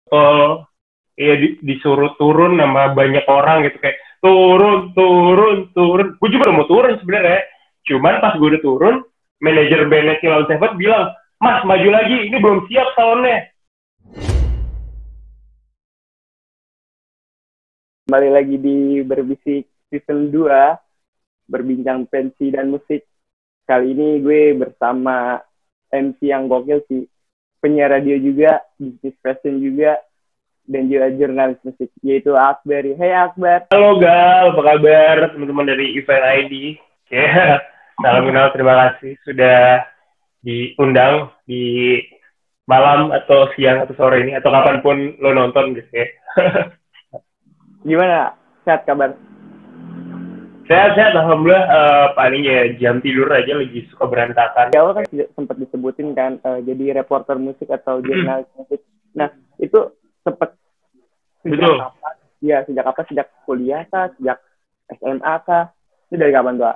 tol, ya disuruh turun sama banyak orang gitu kayak turun. Gue juga udah mau turun sebenarnya. Cuman pas gue udah turun, manajer bandnya Kilauan Seven bilang, Mas maju lagi, ini belum siap soundnya. Kembali lagi di Berbisik Season 2, berbincang pensi dan musik. Kali ini gue bersama MC yang gokil sih, penyiar radio juga, bisnis fashion juga, dan juga jurnalis musik, yaitu Akbar. Hey Akbar. Halo Gal, apa kabar teman-teman dari Event ID? Ya, salam kenal, terima kasih sudah diundang di malam atau siang atau sore ini, atau kapanpun lo nonton gitu ya. Gimana? Sehat kabar? Sehat, alhamdulillah. Paling ya jam tidur aja lagi suka berantakan. Di awal kan sempat disebutin kan jadi reporter musik atau jurnalis musik. Nah itu sempat sejak kapan? Ya sejak apa? Sejak kuliah kah? Sejak SMA kah? Itu dari kapan tuh?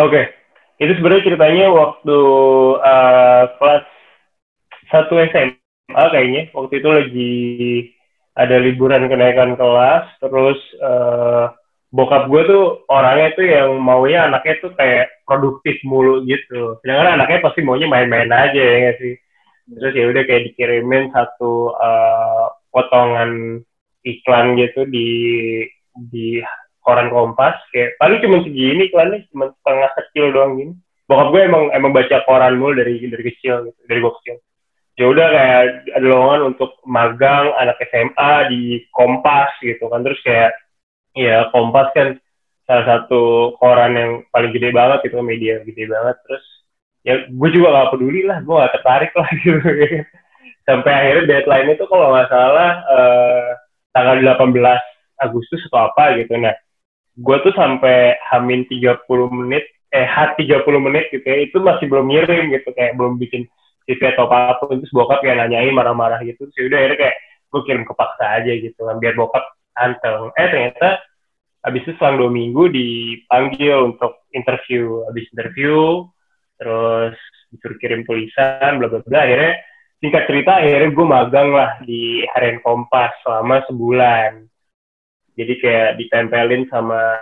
Oke. Itu sebenarnya ceritanya waktu kelas 1 SMA kayaknya. Waktu itu lagi ada liburan kenaikan kelas, terus bokap gue tuh orangnya tuh yang maunya anaknya tuh kayak produktif mulu gitu. Sedangkan anaknya pasti maunya main-main aja ya nggak sih. Terus ya udah kayak dikirimin satu potongan iklan gitu di koran Kompas, kayak paling cuma segini iklannya, cuma setengah kecil doang gini. Bokap gue emang baca koran mulu dari kecil gitu, dari gue kecil. Ya udah kayak ada lowongan untuk magang anak SMA di Kompas gitu kan. Terus kayak ya Kompas kan salah satu koran yang paling gede banget gitu, media gede banget. Terus ya gue juga gak peduli lah, gue gak tertarik lah gitu. Sampai akhirnya deadline itu kalau nggak salah tanggal 18 Agustus atau apa gitu. Nah gue tuh sampai H-30 menit H30 menit gitu ya, itu masih belum ngirim gitu, kayak belum bikin CV atau apapun. Terus bokap kayak nanyain marah-marah gitu. Terus udah akhirnya kayak gue kirim kepaksa aja gitu kan, biar bokap anteng. Ternyata habis itu selang 2 minggu dipanggil untuk interview. Habis interview terus disuruh kirim tulisan bla bla bla. Akhirnya singkat cerita akhirnya gue magang lah di Harian Kompas selama sebulan. Jadi kayak ditempelin sama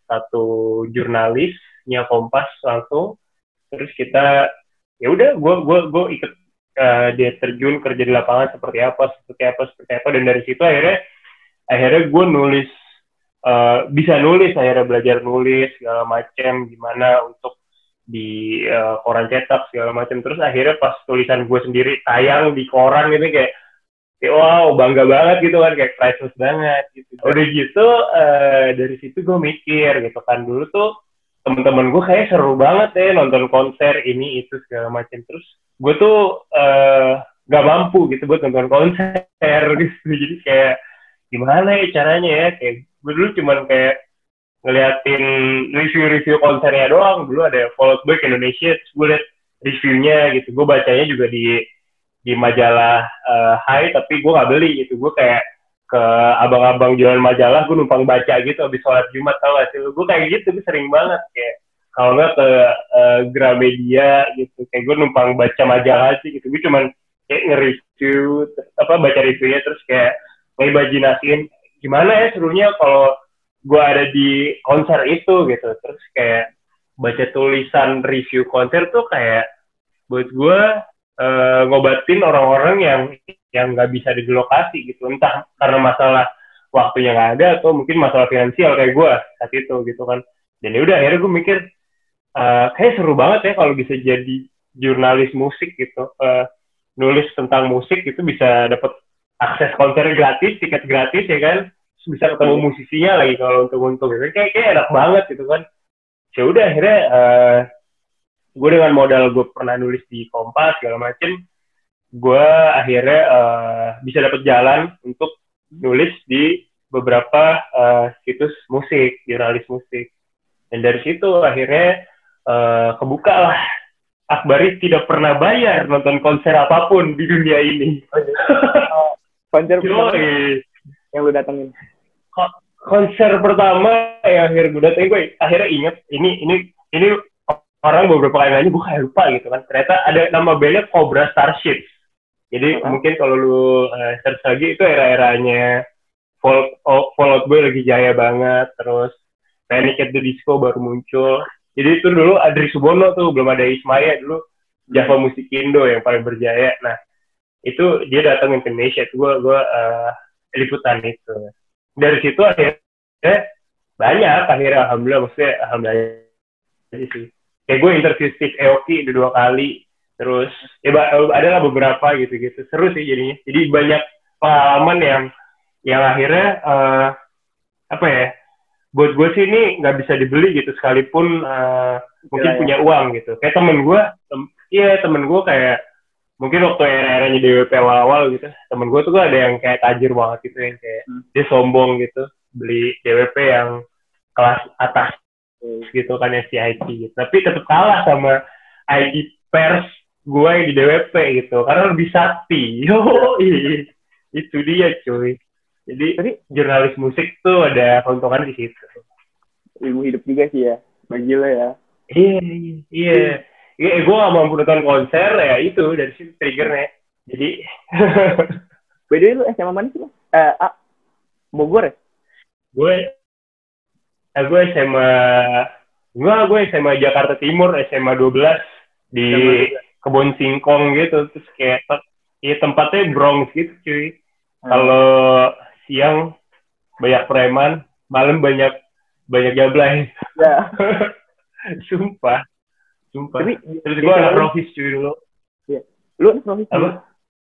satu jurnalisnya Kompas langsung. Terus kita ya udah gue ikut dia terjun kerja di lapangan seperti apa, dan dari situ akhirnya gue nulis, bisa nulis, akhirnya belajar nulis segala macam, gimana untuk di koran cetak segala macam. Terus akhirnya pas tulisan gue sendiri tayang di koran gitu kayak wow, bangga banget gitu kan, kayak priceless banget gitu. Udah gitu dari situ gue mikir gitu kan, dulu tuh temen-temen gue kayak seru banget ya nonton konser ini itu segala macam. Terus gue tuh gak mampu gitu buat nonton konser gitu. Jadi kayak gimana ya caranya ya, kayak gue dulu cuman kayak ngeliatin review konsernya doang. Dulu ada Fall Out Boy Indonesia, terus gue liat reviewnya gitu. Gue bacanya juga di majalah Hai, tapi gue gak beli gitu. Gue kayak ke abang-abang jualan majalah, gue numpang baca gitu abis sholat Jumat, tau gak sih? Gue kayak gitu, gue sering banget kayak kalau nggak ke Gramedia gitu, kayak gue numpang baca majalah sih gitu. Gue cuman kayak nge-review, baca reviewnya, terus kayak ngimajinasiin gimana ya serunya kalau gue ada di konser itu gitu. Terus kayak baca tulisan review konser tuh kayak buat gue ngobatin orang-orang yang nggak bisa di lokasi gitu, entah karena masalah waktunya nggak ada atau mungkin masalah finansial kayak gue saat itu gitu kan. Dan udah akhirnya gue mikir kayak seru banget ya kalau bisa jadi jurnalis musik gitu, nulis tentang musik itu, bisa dapat akses konser gratis, tiket gratis ya kan, terus bisa ketemu musisinya lagi kalau untung-untung gitu. Kayak enak banget gitu kan. Ya udah akhirnya gue dengan modal gue pernah nulis di Kompas segala macem, gue akhirnya bisa dapet jalan untuk nulis di beberapa situs musik, jurnalis musik. Dan dari situ akhirnya kebuka lah. Akbari tidak pernah bayar nonton konser apapun di dunia ini. Konser pertama yang lu datengin? Konser pertama yang akhirnya gue datengin, gue akhirnya inget ini orang beberapa kali nanya, gue kayak lupa gitu kan. Ternyata ada nama bandnya Cobra Starships. Jadi mungkin kalau lu search lagi itu era-eranya Fall Out Boy lagi jaya banget, terus Panic at the Disco baru muncul. Jadi itu dulu Adri Subono tuh, belum ada Ismaya dulu, Java Musik Indo yang paling berjaya. Nah, itu dia datang ke Indonesia, itu gue liputan itu. Dari situ akhirnya banyak, akhirnya alhamdulillah, maksudnya alhamdulillah sih. Kayak gue interview Steve Aoki udah 2 kali, terus ya ada lah beberapa gitu-gitu, seru sih jadinya. Jadi banyak pengalaman yang akhirnya apa ya, buat gue sih ini nggak bisa dibeli gitu, sekalipun mungkin punya uang gitu. Kayak temen gue kayak mungkin waktu era-eranya DWP awal-awal gitu, temen gue tuh ada yang kayak tajir banget gitu, yang kayak dia sombong gitu, beli DWP yang kelas atas gitu kan, ya si IT gitu. Tapi tetap kalah sama ID pers gue yang di DWP gitu, karena lebih sakti. Itu dia cuy. Jadi jurnalis musik tuh ada keuntungan di situ. Ilmu hidup juga sih ya, bagi lo ya. Iya, gue gak mampu nonton konser ya, itu dari situ triggernya. Jadi beda lu SMA mana sih? Bogor ya? Gue SMA Jakarta Timur, SMA 12 di Kebon Singkong gitu. Terus kayak tempatnya Bronx gitu cuy. Kalau siang banyak preman, malam banyak jablay. Ya. Sumpah. Terus gue anak Rohis cuy dulu. Iya. Lu anak Rohis? Apa?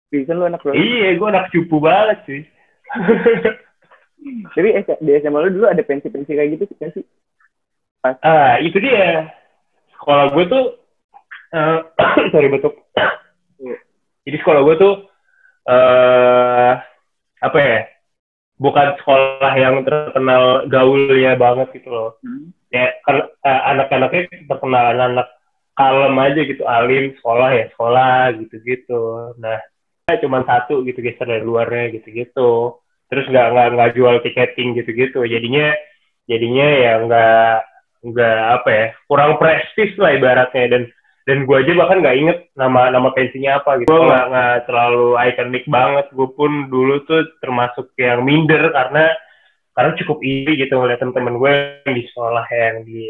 Bisa lu anak Rohis? Iya, gue anak cupu banget cuy. Tapi di SMA lu dulu ada pensi-pensi kayak gitu sih? Itu dia. Sekolah gue tuh sorry batuk. Jadi sekolah gue tuh apa ya? Bukan sekolah yang terkenal gaulnya banget gitu loh. Ya kan anak-anaknya terkenal anak kalem aja gitu, alim, sekolah gitu-gitu. Nah, cuma satu gitu geser dari luarnya gitu-gitu. Terus nggak jual tiketing gitu-gitu. Jadinya ya nggak apa ya, kurang prestis lah ibaratnya. Dan gue aja bahkan nggak inget nama pensinya apa gitu. Gue nggak terlalu ikonik banget. Gue pun dulu tuh termasuk yang minder karena cukup iri gitu ngeliat temen gue yang di sekolah yang di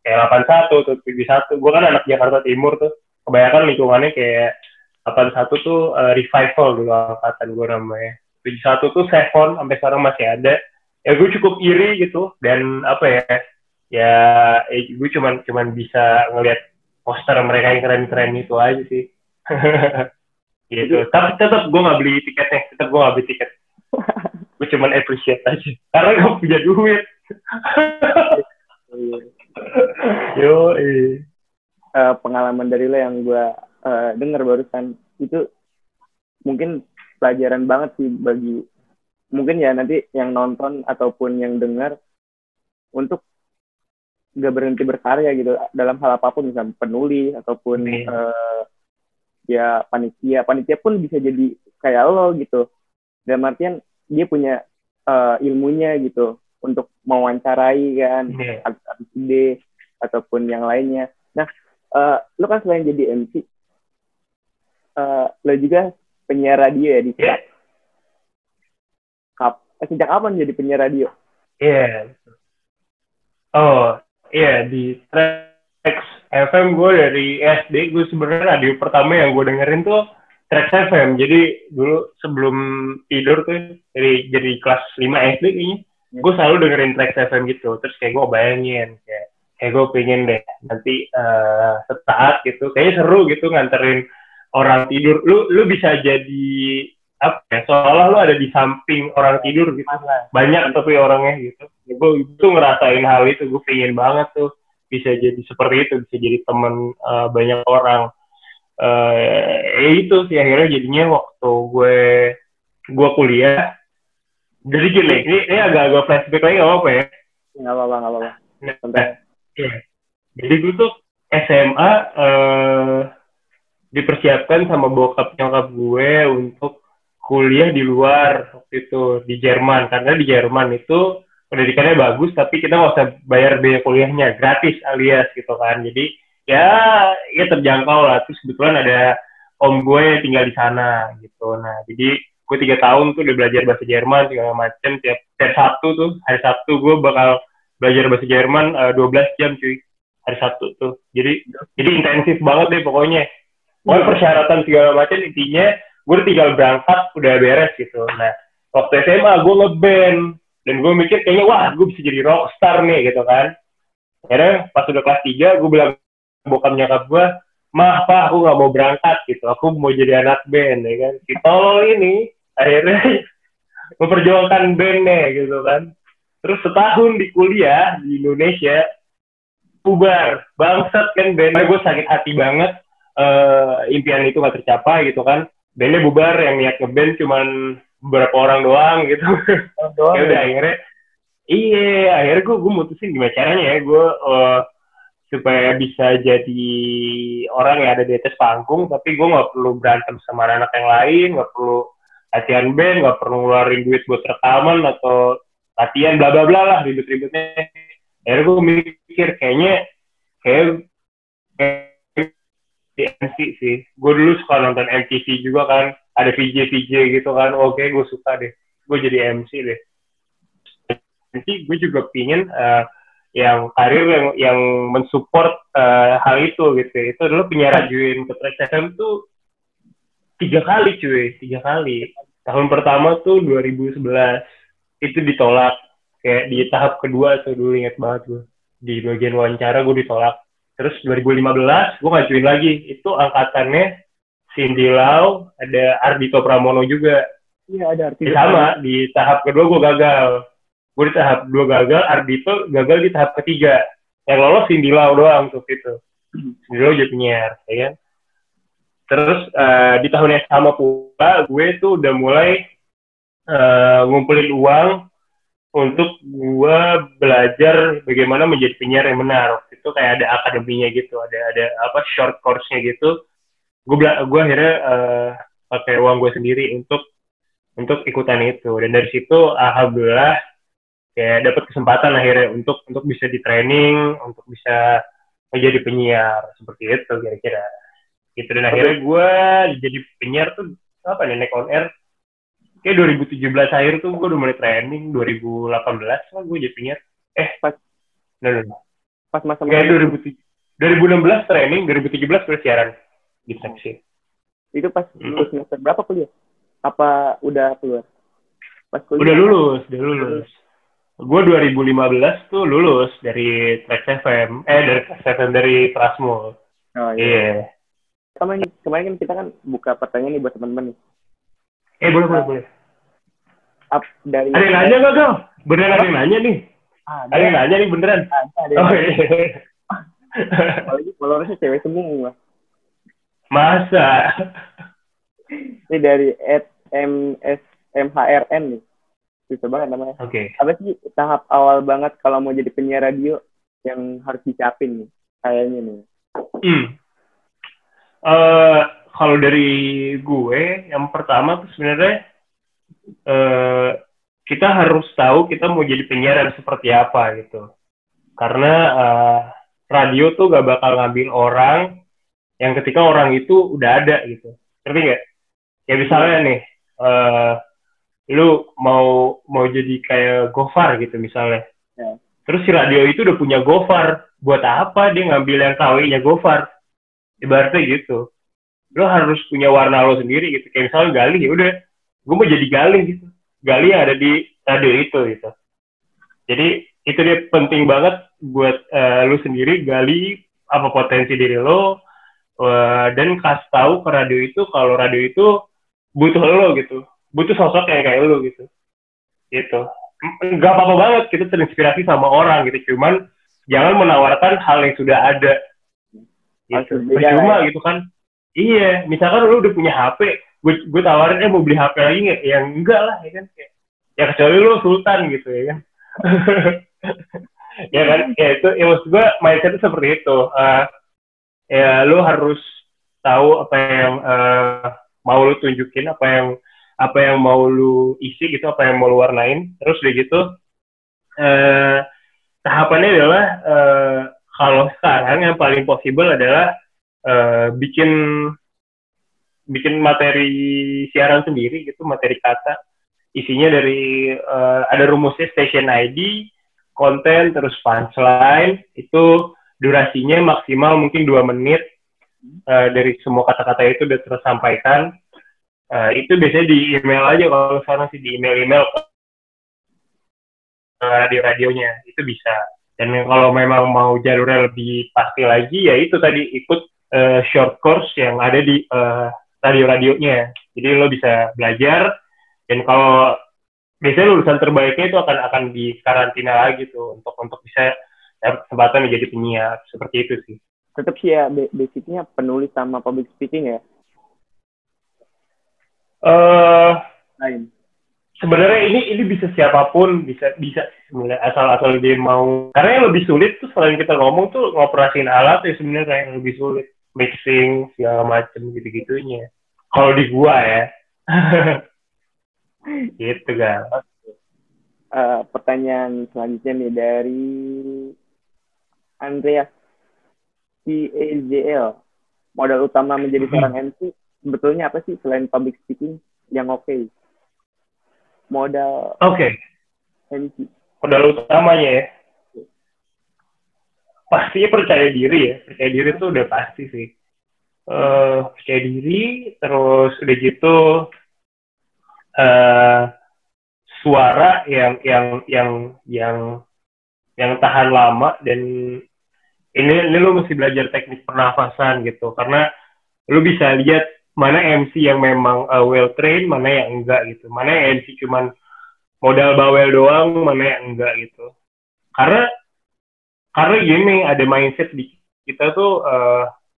kayak 81 atau 71. Gue kan anak Jakarta Timur tuh, kebanyakan lingkungannya kayak 81 tuh revival dulu angkatan gue namanya. 71 tuh Seven sampai sekarang masih ada. Ya gue cukup iri gitu, dan apa ya gue cuman bisa ngeliat poster mereka yang keren-keren itu aja sih. Gitu. Tapi tetap gue nggak beli tiketnya, gue cuman appreciate aja karena gak punya duit. Pengalaman dari lo yang gue dengar barusan itu mungkin pelajaran banget sih bagi mungkin ya nanti yang nonton ataupun yang dengar, untuk gak berhenti berkarya gitu dalam hal apapun, misalnya penulis ataupun ya panitia pun bisa jadi kayak lo gitu. Dalam artian dia punya ilmunya gitu untuk mewawancarai kan artis ide ataupun yang lainnya. Nah, lo kan selain jadi MC, lo juga penyiar radio ya di sejak kapan jadi penyiar radio? Di Trax FM gue dari SD. Gue sebenarnya radio pertama yang gue dengerin tuh Trax FM. Jadi dulu sebelum tidur tuh jadi kelas 5 SD kayaknya, gue selalu dengerin Trax FM gitu. Terus kayak gue bayangin kayak gue pengen deh nanti sesaat gitu, kayaknya seru gitu nganterin orang tidur. Lu bisa jadi apa ya, seolah lu ada di samping orang tidur gitu, banyak tapi orangnya gitu. Gue itu ngerasain hal itu, gue pengen banget tuh bisa jadi seperti itu, bisa jadi teman banyak orang. Itu sih akhirnya jadinya waktu gue kuliah. Jadi gini, ini agak flashback lagi, nggak apa ya? Nggak apa-apa. Jadi gue tuh SMA dipersiapkan sama bokap nyokap gue untuk kuliah di luar waktu itu, di Jerman. Karena di Jerman itu pendidikannya bagus, tapi kita nggak usah bayar biaya kuliahnya, gratis alias gitu kan. Jadi ya terjangkau lah. Terus kebetulan ada om gue yang tinggal di sana gitu. Nah jadi gue 3 tahun tuh udah belajar bahasa Jerman segala macem. Tiap Sabtu tuh, hari Sabtu gue bakal belajar bahasa Jerman 12 jam cuy, hari Sabtu tuh. Jadi intensif banget deh pokoknya. Pokoknya persyaratan segala macam, intinya gue tinggal berangkat udah beres gitu. Nah waktu SMA gue ngeband dan gue mikir kayaknya wah gue bisa jadi rockstar nih gitu kan. Akhirnya pas udah kelas 3 gue bilang bokap nyokap gue, mah apa aku nggak mau berangkat gitu, aku mau jadi anak band ya kan. Si tolol ini akhirnya memperjuangkan bandnya gitu kan. Terus setahun di kuliah di Indonesia bubar bangsat kan bandnya. Gue sakit hati banget, impian itu gak tercapai gitu kan. Bandnya bubar, yang niat ngeband cuman beberapa orang doang gitu. Ya udah akhirnya akhirnya gue mutusin gimana caranya ya gue supaya bisa jadi orang yang ada di atas panggung, tapi gue nggak perlu berantem sama anak yang lain, nggak perlu latihan band, nggak perlu ngeluarin duit buat rekaman atau latihan bla bla bla lah ribet-ribetnya. Akhirnya gue mikir kayak di MC sih. Gue dulu suka nonton MTV juga kan, ada VJ gitu kan. Oke, gue suka deh. Gue jadi MC deh. Nanti gue juga pingin yang karir yang mensupport hal itu gitu. Itu dulu penyiar rajuin ke Trax FM tuh 3 kali cuy, 3 kali. Tahun pertama tuh 2011 itu ditolak. Kayak di tahap kedua tuh dulu inget banget gue. Di bagian wawancara gue ditolak. Terus 2015 gue ngajuin lagi. Itu angkatannya Cindy Lau, ada Ardhito Pramono juga. Iya ada Ardhito. Sama, di tahap kedua gue gagal. Gue di tahap 2 gagal, Ardhito gagal di tahap ketiga. Yang lolos Cindy Lau doang tuh gitu. Cindy Lau jadi penyiar, ya kan. Terus di tahun yang sama pula, gue tuh udah mulai ngumpulin uang untuk gue belajar bagaimana menjadi penyiar yang benar. Waktu itu kayak ada akademinya gitu, ada apa short course-nya gitu. Gue akhirnya pakai uang gue sendiri untuk ikutan itu. Dan dari situ alhamdulillah kayak dapat kesempatan akhirnya untuk bisa di training, untuk bisa menjadi penyiar seperti itu kira-kira. Gitu. Dan akhirnya gue jadi penyiar tuh apa nih, naik on air kayak 2017 akhir tuh gue udah mulai training. 2018 lah gue jadi penyiar. Pas masa kayak 2016 training, 2017 gue siaran di seksi. Itu pas lulus semester berapa kuliah? Apa udah keluar? Pas kuliah udah lulus. Gue 2015 tuh lulus dari Trax FM, dari Prasmo. Oh iya. Kemarin kan kita kan buka pertanyaan nih buat teman-teman nih. Boleh. Dari ada yang nanya nggak, Gal? Beneran ada yang nanya nih? Ada yang nanya nih beneran? Ada. Apalagi followersnya cewek semua. Masa? Ini dari @msmhrn nih. Susah banget namanya. Oke. Apa sih tahap awal banget kalau mau jadi penyiar radio yang harus dicapin nih? Kayaknya nih. Kalau dari gue, yang pertama tuh sebenarnya kita harus tahu kita mau jadi penyiar seperti apa gitu. Karena radio tuh gak bakal ngambil orang yang ketika orang itu udah ada gitu. Ngerti nggak? Ya misalnya nih, lu mau jadi kayak Gofar gitu misalnya. Ya. Terus si radio itu udah punya Gofar. Buat apa dia ngambil yang KW-nya Gofar? Ibaratnya gitu. Lo harus punya warna lo sendiri gitu. Kayak misalnya Galih, ya udah, gue mau jadi Galih gitu. Galih yang ada di radio itu gitu. Jadi itu dia penting banget buat lo sendiri gali apa potensi diri lo, dan kasih tahu ke radio itu kalau radio itu butuh lo gitu. Butuh sosok yang kayak lo gitu. Gitu. Gak apa-apa banget kita terinspirasi sama orang gitu. Cuman jangan menawarkan hal yang sudah ada. Gitu. Percuma gitu kan. Iya, misalkan lu udah punya HP, gue tawarin mau beli HP lagi nggak? Ya enggak lah, ya kan. Ya kecuali lu sultan gitu ya kan. Ya kan, ya itu, ya maksud gue mindsetnya seperti itu. Ya lu harus tahu apa yang mau lu tunjukin, apa yang mau lu isi gitu, apa yang mau lu warnain. Terus udah gitu, tahapannya adalah kalau sekarang yang paling possible adalah bikin bikin materi siaran sendiri gitu, materi kata. Isinya dari ada rumusnya station ID, konten, terus punchline. Itu durasinya maksimal mungkin 2 menit. Dari semua kata-kata itu udah tersampaikan. Itu biasanya di email aja, kalau sekarang sih di email radio-radionya itu bisa. Dan kalau memang mau jalurnya lebih pasti lagi, ya itu tadi ikut short course yang ada di radio-radionya. Jadi lo bisa belajar, dan kalau biasanya lulusan terbaiknya itu akan di karantina lagi tuh untuk bisa dapat kesempatan menjadi penyiar, seperti itu sih. Tetap sih ya basicnya penulis sama public speaking ya. Lain. Sebenarnya ini bisa siapapun, bisa sebenarnya, asal dia mau. Karena yang lebih sulit tuh selain kita ngomong tuh ngoperasin alat ya, sebenarnya yang lebih sulit, mixing segala macem gitu-gitunya. Kalau di gua ya. Gitu kan. Pertanyaan selanjutnya nih dari Andreas CAZL. Modal utama menjadi seorang MC sebetulnya apa sih selain public speaking yang oke? Modal MC. Modal utamanya ya. Pastinya percaya diri ya. Percaya diri tuh udah pasti sih. Percaya diri, terus udah gitu suara yang tahan lama, dan ini lu mesti belajar teknik pernafasan gitu, karena lu bisa lihat mana MC yang memang well trained, mana yang enggak gitu, mana yang MC cuman modal bawel doang, mana yang enggak gitu. Karena gini, ada mindset di kita tuh,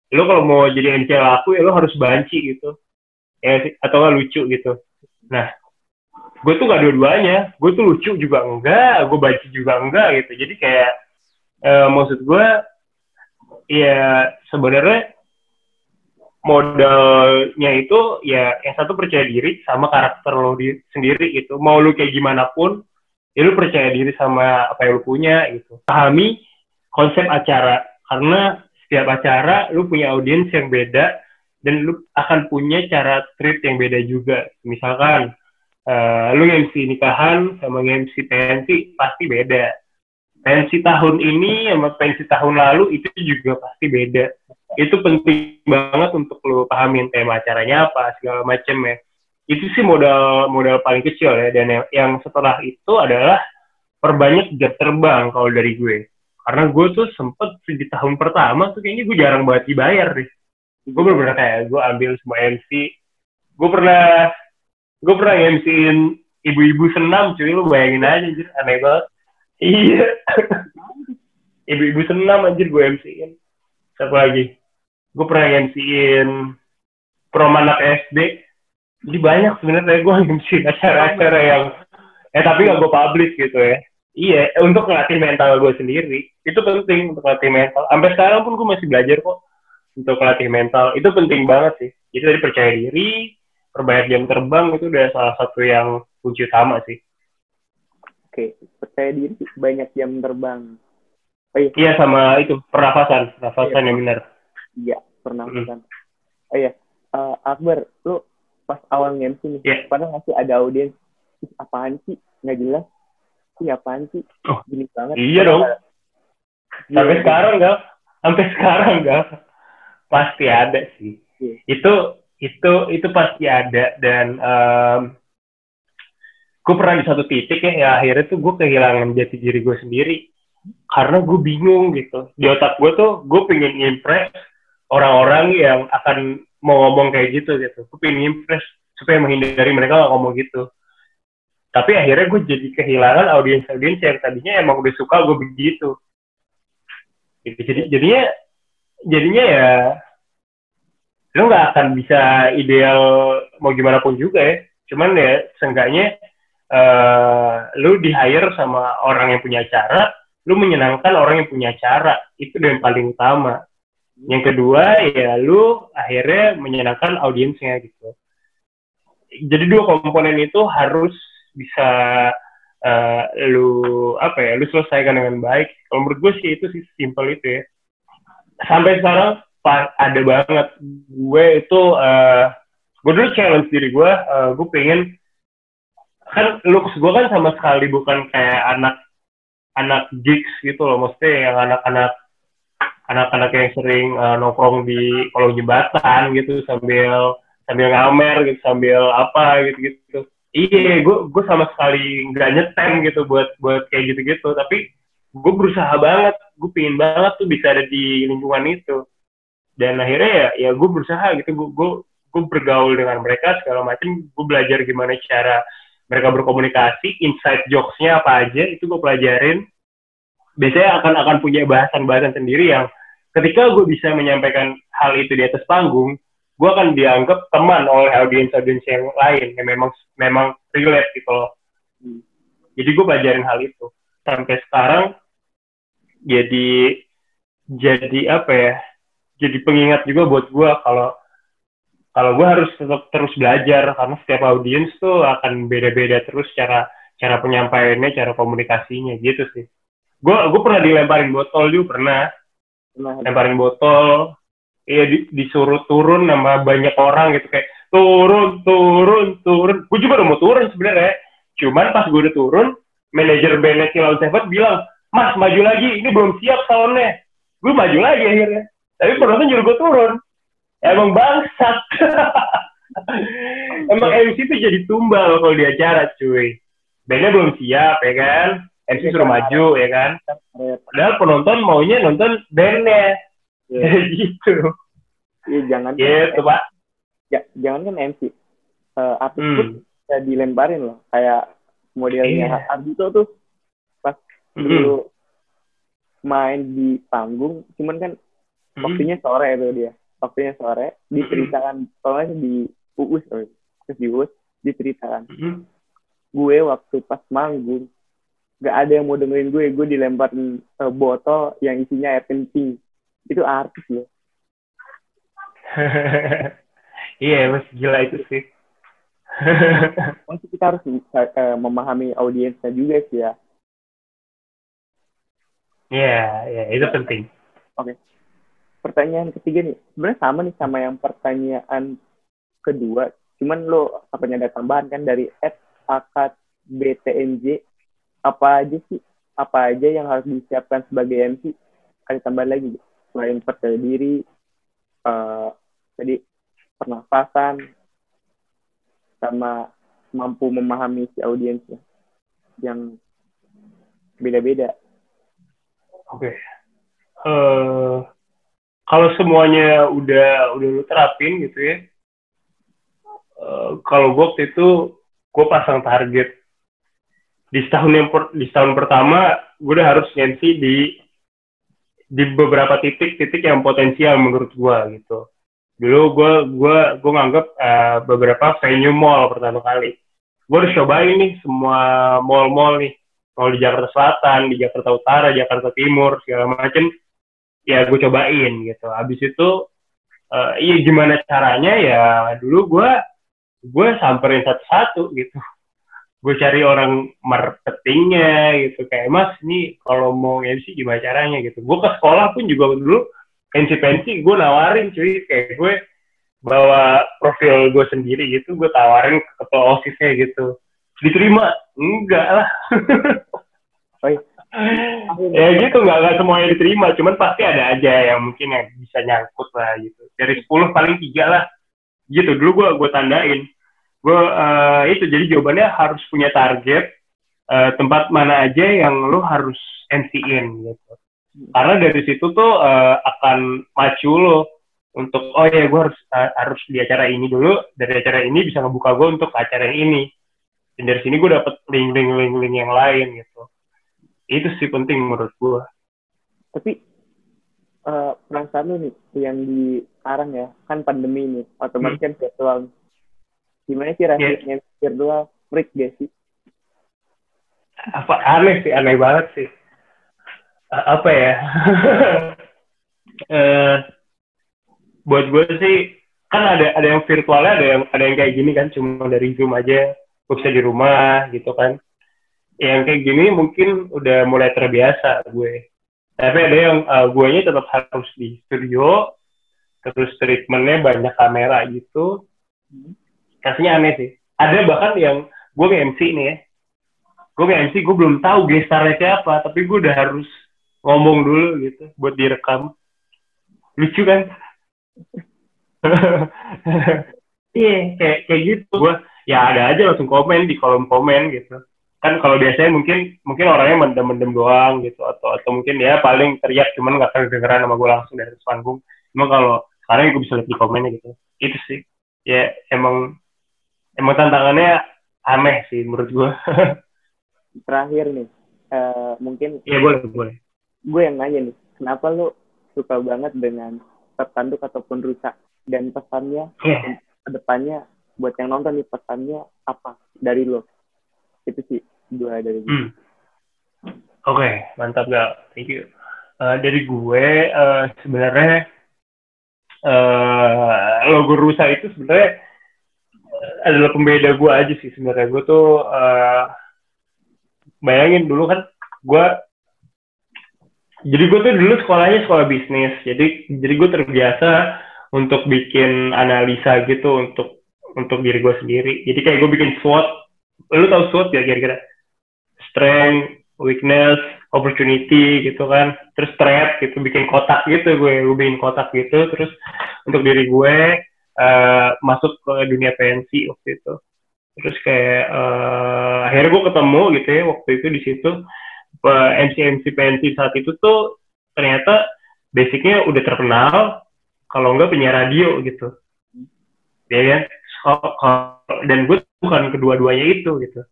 lu kalau mau jadi MC laku ya lu harus banci gitu, ya, atau nggak lucu gitu. Nah, gue tuh gak dua-duanya, gue tuh lucu juga enggak, gue banci juga enggak gitu. Jadi kayak maksud gue ya sebenarnya modalnya itu ya yang satu percaya diri sama karakter lo sendiri gitu. Mau lu kayak gimana pun, ya lu percaya diri sama apa yang lu punya gitu. Pahami konsep acara, karena setiap acara lu punya audiens yang beda, dan lu akan punya cara treat yang beda juga. Misalkan lu MC nikahan sama MC pensi pasti beda. Pensi tahun ini sama pensi tahun lalu itu juga pasti beda. Itu penting banget untuk lu pahamin tema acaranya apa, segala macam ya. Itu sih modal paling kecil ya. Dan yang setelah itu adalah perbanyak jam terbang kalau dari gue. Karena gue tuh sempet di tahun pertama tuh kayaknya gue jarang banget dibayar deh. Gue bener-bener kayak gue ambil semua MC. Gue pernah MC-in ibu-ibu senam, cuy, lu bayangin aja, anjir, aneh banget. Iya. Ibu-ibu senam, anjir, gue MC-in. Siapa lagi? Gue pernah MC-in prom anak SD. Jadi banyak sebenarnya gue MC-in acara-acara yang tapi gak gue publish gitu ya. Iya, untuk ngelatih mental gue sendiri. Itu penting untuk ngelatih mental. Sampai sekarang pun gue masih belajar kok untuk ngelatih mental. Itu penting banget sih. Jadi tadi percaya diri, perbanyak jam terbang, itu udah salah satu yang kunci utama sih. Oke, percaya diri, banyak jam terbang. Oh, iya, sama itu pernafasan yang benar. Iya, pernafasan. Oh iya, Akbar, lu pas awal MC nih, pernah nggak sih ada audiens, apaan sih, nggak jelas, apaan sih, gini banget. Iya dong. Sampai sekarang nggak, pasti ada sih. Itu pasti ada. Dan gue pernah di satu titik ya akhirnya tuh gue kehilangan jati diri gue sendiri, karena gue bingung gitu. Di otak gue tuh gue pengen impress orang-orang yang akan mau ngomong kayak gitu. Gue pengen impress supaya menghindari mereka nggak ngomong gitu. Tapi akhirnya gue jadi kehilangan audiens yang tadinya emang udah suka gue begitu. Gitu. Jadinya ya lu nggak akan bisa ideal mau gimana pun juga ya. Cuman ya seenggaknya lu di-hire sama orang yang punya acara, lu menyenangkan orang yang punya acara. Itu yang paling utama. Yang kedua ya lu akhirnya menyenangkan audiensnya gitu. Jadi dua komponen itu harus bisa lu selesaikan dengan baik. Kalau menurut gue sih itu sih simple itu ya. Sampai sekarang ada banget gue itu gue dulu challenge diri gue pengen, kan looks gue kan sama sekali bukan kayak anak gigs gitu loh, maksudnya yang anak-anak yang sering nongkrong di kolong jembatan gitu sambil sambil ngamer gitu, sambil apa gitu. Iya, gue sama sekali nggak nyetem gitu buat kayak gitu-gitu, tapi gue berusaha banget, gue pingin banget tuh bisa ada di lingkungan itu, dan akhirnya ya gue berusaha gitu, gue bergaul dengan mereka segala macam, gue belajar gimana cara mereka berkomunikasi, inside jokes-nya apa aja itu gue pelajarin. Biasanya akan punya bahasan-bahasan sendiri yang ketika gue bisa menyampaikan hal itu di atas panggung, gue akan dianggap teman oleh audiens-audiens yang lain yang memang relate gitu loh. Jadi gue pelajarin hal itu sampai sekarang, jadi apa ya, jadi pengingat juga buat gue kalau kalau gue harus tetap terus belajar, karena setiap audiens tuh akan beda-beda terus cara penyampaiannya, cara komunikasinya gitu sih. Gue pernah dilemparin botol juga, pernah lemparin botol, iya disuruh turun sama banyak orang gitu, kayak turun. Gue juga udah mau turun sebenarnya, cuman pas gue udah turun, manajer bandnya Kilau Seven bilang, "Mas, maju lagi, ini belum siap soundnya." Gue maju lagi akhirnya, tapi penonton nyuruh gue turun. Emang bangsat. Emang MC itu jadi tumbal kalau di acara, cuy. Bandnya belum siap, ya kan? MC suruh maju, ya kan? Padahal penonton maunya nonton bandnya. Gitu. Iya, jangan gitu, Pak. Jangan kan MC. Artis pun bisa dilemparin loh. Kayak modelnya Ardhito tuh pas dulu main di panggung, cuman kan waktunya sore tuh dia. Waktunya sore, diceritakan, soalnya di UUS, terus di UUS diceritakan. Gue waktu pas manggung, gak ada yang mau dengerin gue dilemparin botol yang isinya air kencing. Itu artis loh. Iya, mas gila itu sih. Maksudnya kita harus memahami audiensnya juga sih ya. Iya, itu penting. Oke. Pertanyaan ketiga nih, sebenarnya sama nih sama yang pertanyaan kedua, cuman lo apanya ada tambahan kan dari @akatbtnj, apa aja yang harus disiapkan sebagai MC? Ada tambahan lagi selain percaya diri, tadi pernafasan, sama mampu memahami si audiensnya yang beda-beda. Oke. Kalau semuanya udah lu terapin gitu ya, kalau gue waktu itu gue pasang target di setahun pertama gue udah harus MC di beberapa titik yang potensial menurut gue gitu. Dulu gue nganggap beberapa venue mall pertama kali. Gue harus cobain nih semua mall nih, mau di Jakarta Selatan, di Jakarta Utara, Jakarta Timur, segala macem. Ya gue cobain gitu. Habis itu iya gimana caranya ya, dulu gue samperin satu-satu gitu. Gue cari orang marketingnya gitu, kayak Mas nih kalau mau MC gimana caranya gitu. Gue ke sekolah pun juga dulu pensi gue nawarin, cuy, kayak gue bawa profil gue sendiri gitu, gue tawarin ke ketua OSISnya gitu. Diterima? Enggak lah. Ya gitu, nggak semuanya diterima, cuman pasti ada aja yang mungkin yang bisa nyangkut lah gitu. Dari 10 paling 3 lah gitu. Dulu gue tandain, gue itu, jadi jawabannya harus punya target tempat mana aja yang lo harus MC-in gitu, karena dari situ tuh akan macu lo untuk, oh ya gue harus di acara ini dulu, dari acara ini bisa ngebuka gue untuk acara yang ini, dan dari sini gue dapet link yang lain gitu. Itu sih penting menurut gue. Tapi perasaan lu nih yang di sekarang ya, kan pandemi ini otomatis kan virtual. Gimana sih rasanya virtual? Freak gak sih? Apa aneh banget sih. Apa ya? Buat gue sih kan ada yang virtualnya, ada yang kayak gini kan, cuma dari Zoom aja gue bisa di rumah gitu kan. Yang kayak gini mungkin udah mulai terbiasa gue. Tapi ada yang guanya tetap harus di studio, terus treatmentnya banyak kamera gitu. Rasanya aneh sih. Ada bahkan yang gue MC nih ya, gue MC gue belum tahu gestarnya siapa, tapi gue udah harus ngomong dulu gitu buat direkam. Lucu kan? Iya, kayak gitu. Gue ya ada aja langsung komen di kolom komen gitu. Kan kalau biasanya mungkin orangnya mendem-mendem doang gitu, atau mungkin ya paling teriak cuman nggak kedengeran sama gue langsung dari atas panggung. Cuma kalau sekarang gue bisa lihat di komennya gitu. Itu sih. Ya emang tantangannya aneh sih menurut gue. Terakhir nih, mungkin Iya boleh. gue yang nanya nih, kenapa lu suka banget dengan tertanduk ataupun rusak, dan pesannya ke depannya buat yang nonton nih, pesannya apa dari lo? Itu sih dua dari gue. Oke, mantap gak? Thank you. Dari gue sebenarnya logo rusa itu sebenarnya adalah pembeda gue aja sih sebenarnya. Gue tuh bayangin dulu kan gue tuh dulu sekolahnya sekolah bisnis. Jadi gue terbiasa untuk bikin analisa gitu untuk diri gue sendiri. Jadi kayak gue bikin SWOT. Lu tau SWOT ya kira-kira? Strength, weakness, opportunity gitu kan. Terus threat gitu, bikin kotak gitu gue bikin kotak gitu. Terus untuk diri gue masuk ke dunia pensi waktu itu. Terus kayak akhirnya gue ketemu gitu ya waktu itu di situ MC pensi saat itu tuh ternyata basicnya udah terkenal, kalau enggak penyiar radio gitu, ya kan? Dan gue bukan kedua-duanya itu gitu.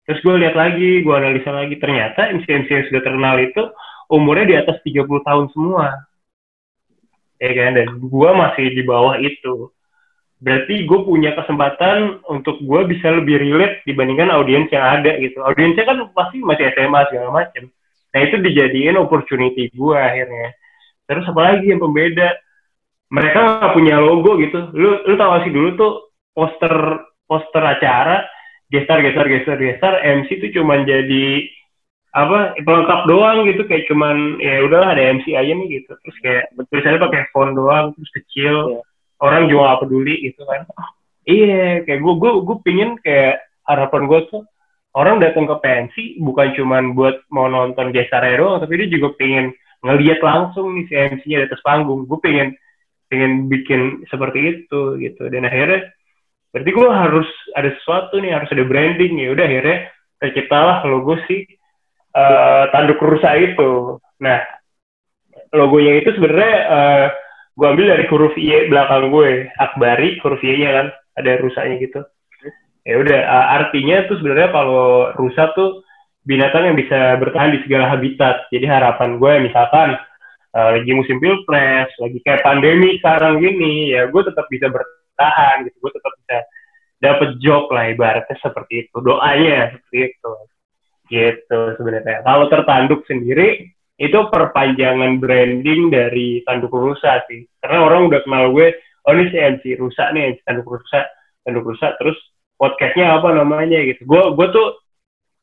Terus gue lihat lagi, gue analisa lagi, ternyata MC-MC yang sudah terkenal itu umurnya di atas 30 tahun semua, ya kan? Dan gue masih di bawah itu. Berarti gue punya kesempatan untuk gue bisa lebih relate dibandingkan audiens yang ada gitu. Audiensnya kan pasti masih SMA segala macam. Nah itu dijadiin opportunity gue akhirnya. Terus apa lagi yang pembeda? Mereka nggak punya logo gitu. Lu tau gak sih dulu tuh poster acara gestar MC itu cuman jadi apa pelengkap doang gitu, kayak cuman ya udahlah ada MC aja nih gitu. Terus kayak tulisannya pakai font doang, terus kecil. Orang juga gak peduli gitu kan. Iya, kayak gue pingin kayak harapan gue tuh orang datang ke pensi bukan cuman buat mau nonton gestarnya doang, tapi dia juga pengen ngeliat langsung nih si MC-nya di atas panggung. Gue pengen bikin seperti itu gitu. Dan akhirnya berarti gue harus ada sesuatu nih, harus ada branding. Ya udah akhirnya terciptalah logo si tanduk rusa itu. Nah, logonya itu sebenarnya gue ambil dari huruf Y belakang gue, Akbari, huruf Y-nya kan ada rusanya gitu. Ya udah artinya tuh sebenarnya kalau rusa tuh binatang yang bisa bertahan di segala habitat. Jadi harapan gue misalkan lagi musim pilpres, lagi kayak pandemi sekarang gini, ya gue tetap bisa bertahan gitu, gue tetap bisa dapat job lah ibaratnya seperti itu, doanya seperti itu. Gitu sebenarnya. Kalau tertanduk sendiri itu perpanjangan branding dari tanduk rusa sih. Karena orang udah kenal gue, oh ini si MC rusa nih, MC tanduk rusa, terus podcastnya apa namanya gitu. Gue tuh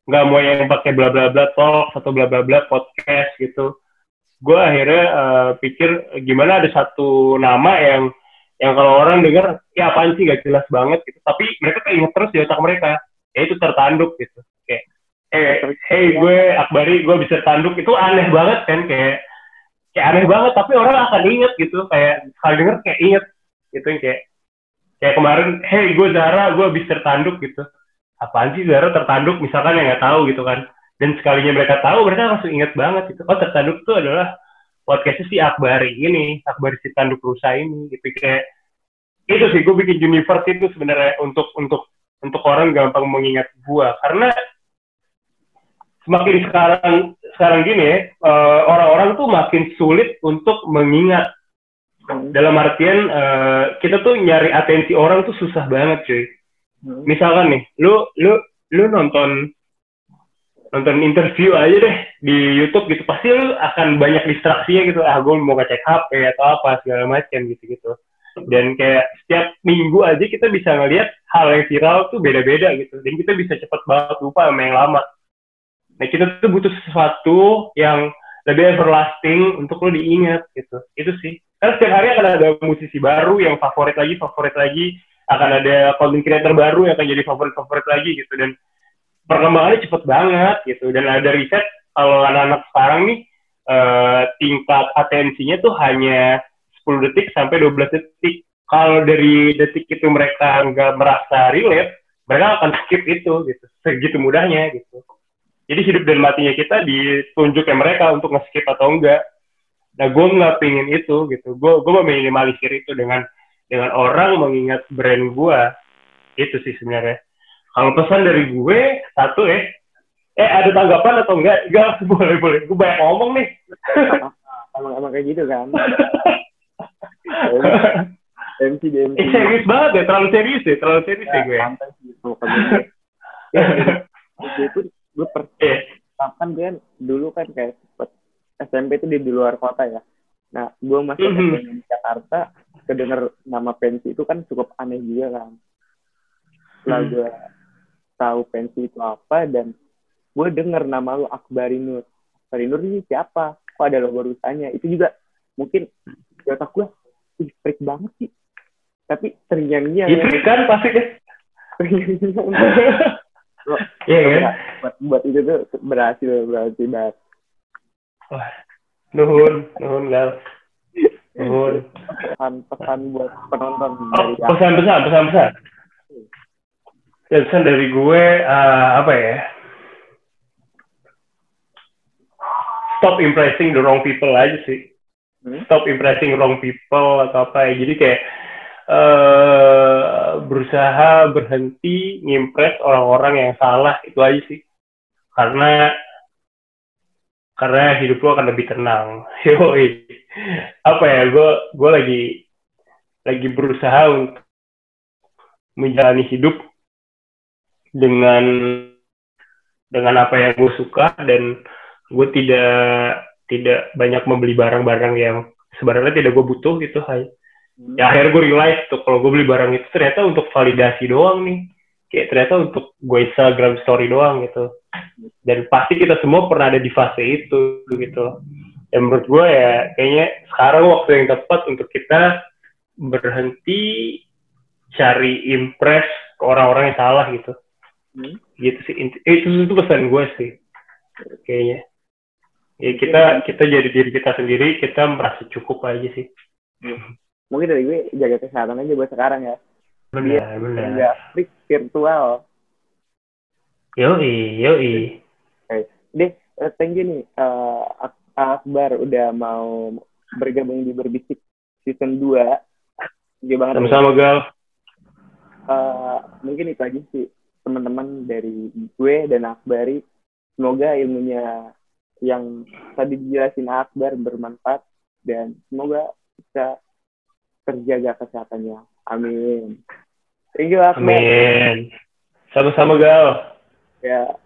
nggak mau yang pakai bla bla bla talk atau bla bla bla podcast gitu. Gue akhirnya pikir gimana ada satu nama yang kalau orang dengar ya apaan sih gak jelas banget gitu. Tapi mereka keinget terus di otak mereka, yaitu tertanduk gitu. Kayak hey gue Akbari, gue bisa tanduk, itu aneh banget kan, kayak aneh banget, tapi orang akan inget gitu, kayak sekali denger kayak inget gitu, kayak kemarin, hey gue Zara, gue bisa tertanduk gitu, apaan sih Zara tertanduk misalkan yang nggak tahu gitu kan, dan sekalinya mereka tahu mereka langsung inget banget gitu, oh tertanduk itu adalah podcastnya si Akbari ini, Akbari si tanduk rusa ini gitu. Kayak itu sih gue bikin universe itu sebenarnya untuk orang gampang mengingat gue, karena semakin sekarang gini ya, orang-orang tuh makin sulit untuk mengingat. Dalam artian kita tuh nyari atensi orang tuh susah banget cuy. Misalkan nih, lu nonton interview aja deh di YouTube gitu, pasti lu akan banyak distraksinya gitu. Gue mau ngecek HP atau apa segala macam gitu. Dan kayak setiap minggu aja kita bisa ngelihat hal yang viral tuh beda-beda gitu. Dan kita bisa cepet banget lupa sama yang lama. Nah kita tuh butuh sesuatu yang lebih everlasting untuk lo diingat gitu. Itu sih. Karena setiap hari akan ada musisi baru yang favorit lagi. akan ada content creator baru yang akan jadi favorit lagi gitu, dan perkembangannya cepet banget gitu. Dan ada riset kalau anak-anak sekarang nih tingkat atensinya tuh hanya 10 detik sampai 12 detik. Kalau dari detik itu mereka nggak merasa relate, mereka akan skip itu gitu, segitu mudahnya gitu. Jadi hidup dan matinya kita ditunjuk ke mereka untuk nge-skip atau enggak. Nah, gue nggak pingin itu gitu. Gue meminimalisir itu dengan orang mengingat brand gue. Itu sih sebenarnya. Kalau pesan dari gue satu ya. Ada tanggapan atau enggak? Enggak, boleh. Gue banyak ngomong nih. Emang kayak gitu kan. MC. Serius banget ya, terlalu serius ya gue. Santai sih, gue kan gue dulu kan kayak SMP itu di luar kota ya. Nah, gue masuk SMP di Jakarta, kedenger nama pensi itu kan cukup aneh juga kan. Setelah gue tahu pensi itu apa, dan gue denger nama lu Akbarinur. Akbarinur ini siapa? Kok ada logo rusanya? Itu juga mungkin di otak gue, freak banget sih. Tapi terngiang-ngiang. Iya kan, pasti kan. Iya kan? Buat itu tuh berhasil banget. Wah, nuhun Gal. Nuhun. Pesan buat penonton dari pesan. Pesan dari gue apa ya? Stop impressing the wrong people aja sih. Stop impressing wrong people atau apa ya. Jadi kayak berusaha berhenti ngimpress orang-orang yang salah, itu aja sih. Karena hidup lo akan lebih tenang. Yoi. Apa ya, gue lagi berusaha untuk menjalani hidup dengan apa yang gue suka, dan gue tidak banyak membeli barang-barang yang sebenarnya tidak gue butuh gitu. Ya akhirnya gue realize tuh kalau gue beli barang itu ternyata untuk validasi doang nih, kayak ternyata untuk gue Instagram story doang gitu. Dan pasti kita semua pernah ada di fase itu gitu. Dan menurut gue ya kayaknya sekarang waktu yang tepat untuk kita berhenti cari impress ke orang-orang yang salah gitu. Gitu sih, itu pesan gue sih kayaknya. Ya kita jadi diri kita sendiri, kita merasa cukup aja sih. Mungkin dari gue jaga kesehatan aja buat sekarang ya. Benar. Nggak freak virtual. Yoi. Deh, thank you nih. Akbar udah mau bergabung di Berbisik season 2. Sama-sama, Gal. Mungkin itu aja sih teman-teman dari gue dan Akbari. Semoga ilmunya yang tadi dijelasin Akbar bermanfaat, dan semoga bisa terjaga kesehatannya. Amin. Thank you, Akbar. Amin. Sama-sama, Gal. Ya.